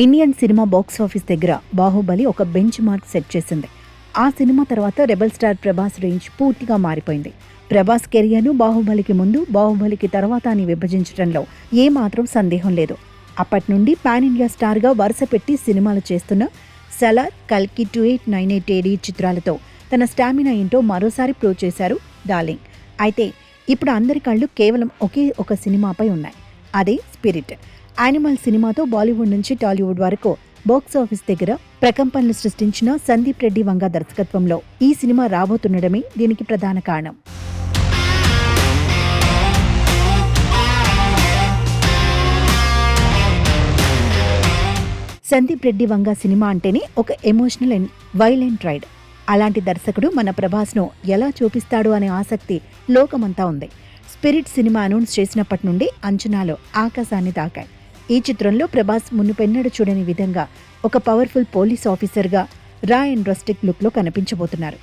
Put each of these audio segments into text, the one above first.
Indian cinema box office దగ్గర బాహుబలి ఒక bench mark set చేసింది. ఆ సినిమా తర్వాత రెబల్ స్టార్ ప్రభాస్ రేంజ్ పూర్తిగా మారిపోయింది. ప్రభాస్ కెరియర్ను బాహుబలికి ముందు, బాహుబలికి తర్వాత అని విభజించడంలో ఏమాత్రం సందేహం లేదు. అప్పటి నుండి పాన్ ఇండియా స్టార్గా వరుస పెట్టి సినిమాలు చేస్తున్న సలార్, కల్కి, 2898 AD చిత్రాలతో తన స్టామినా ఏంటో మరోసారి ప్రూవ్ చేశారు డార్లింగ్. అయితే ఇప్పుడు అందరి కళ్ళు కేవలం ఒకే ఒక సినిమాపై ఉన్నాయి. అదే స్పిరిట్. యానిమల్ సినిమాతో బాలీవుడ్ నుంచి టాలీవుడ్ వరకు బాక్స్ ఆఫీస్ దగ్గర ప్రకంపనలు సృష్టించిన సందీప్ రెడ్డి వంగ దర్శకత్వంలో ఈ సినిమా రాబోతుండడమే దీనికి ప్రధాన కారణం. సందీప్ రెడ్డి వంగ సినిమా అంటేనే ఒక ఎమోషనల్ అండ్ వైలెంట్ రైడ్. అలాంటి దర్శకుడు మన ప్రభాస్ను ఎలా చూపిస్తాడు అనే ఆసక్తి లోకమంతా ఉంది. స్పిరిట్ సినిమా అనౌన్స్ చేసినప్పటి నుండి అంచనాలు ఆకాశాన్ని తాకాయి. ఈ చిత్రంలో ప్రభాస్ మునుపెన్నడూ చూడని విధంగా ఒక పవర్ఫుల్ పోలీస్ ఆఫీసర్గా రా అండ్ రస్టిక్ లుక్లో కనిపించబోతున్నారు.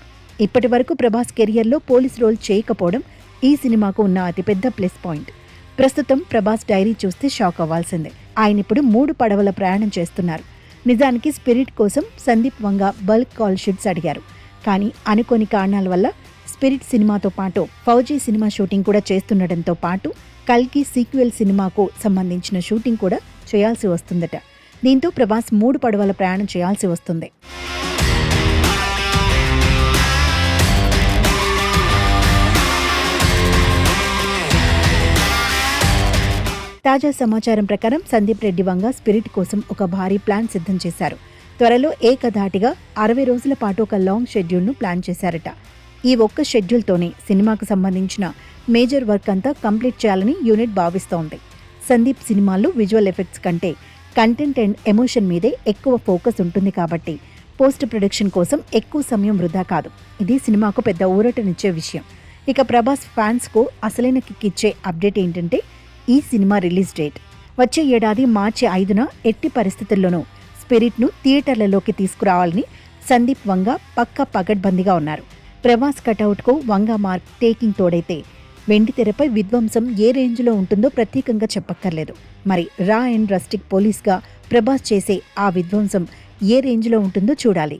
ఇప్పటి వరకు ప్రభాస్ కెరియర్లో పోలీస్ రోల్ చేయకపోవడం ఈ సినిమాకు ఉన్న అతిపెద్ద ప్లస్ పాయింట్. ప్రస్తుతం ప్రభాస్ డైరీ చూస్తే షాక్ అవ్వాల్సిందే. ఆయన ఇప్పుడు 3 పడవల ప్రయాణం చేస్తున్నారు. నిజానికి స్పిరిట్ కోసం సందీప్ వంగ బల్క్ కాల్ షీట్స్ అడిగారు. కానీ అనుకోని కారణాల వల్ల స్పిరిట్ సినిమాతో పాటు ఫౌజీ సినిమా షూటింగ్ కూడా చేస్తుండటంతో పాటు కల్కి సీక్వెల్ సినిమాకు సంబంధించిన షూటింగ్ కూడా చేయాల్సి వస్తుందట. దీంతో ప్రభాస్ 3 పడవల ప్రయాణం చేయాల్సి వస్తుంది. తాజా సమాచారం ప్రకారం సందీప్ రెడ్డి వంగ స్పిరిట్ కోసం ఒక భారీ ప్లాన్ సిద్ధం చేశారు. త్వరలో ఏకధాటిగా 60 రోజుల పాటు ఒక లాంగ్ షెడ్యూల్ను ప్లాన్ చేశారట. ఈ ఒక్క షెడ్యూల్తోనే సినిమాకు సంబంధించిన మేజర్ వర్క్ అంతా కంప్లీట్ చేయాలని యూనిట్ భావిస్తోంది. సందీప్ సినిమాల్లో విజువల్ ఎఫెక్ట్స్ కంటే కంటెంట్ అండ్ ఎమోషన్ మీదే ఎక్కువ ఫోకస్ ఉంటుంది కాబట్టి పోస్ట్ ప్రొడక్షన్ కోసం ఎక్కువ సమయం వృధా కాదు. ఇది సినిమాకు పెద్ద ఊరటనిచ్చే విషయం. ఇక ప్రభాస్ ఫ్యాన్స్కు అసలైన కిక్ ఇచ్చే అప్డేట్ ఏంటంటే ఈ సినిమా రిలీజ్ డేట్ వచ్చే ఏడాది మార్చి 5న ఎట్టి పరిస్థితుల్లోనూ స్పిరిట్ను థియేటర్లలోకి తీసుకురావాలని సందీప్ వంగ పక్కా పగడ్బందీగా ఉన్నారు. ప్రభాస్ కటౌట్కు వంగ మార్క్ టేకింగ్ తోడైతే వెండి తెరపై విధ్వంసం ఏ రేంజ్లో ఉంటుందో ప్రత్యేకంగా చెప్పక్కర్లేదు. మరి రా అండ్ రస్టిక్ పోలీస్గా ప్రభాస్ చేసే ఆ విధ్వంసం ఏ రేంజ్లో ఉంటుందో చూడాలి.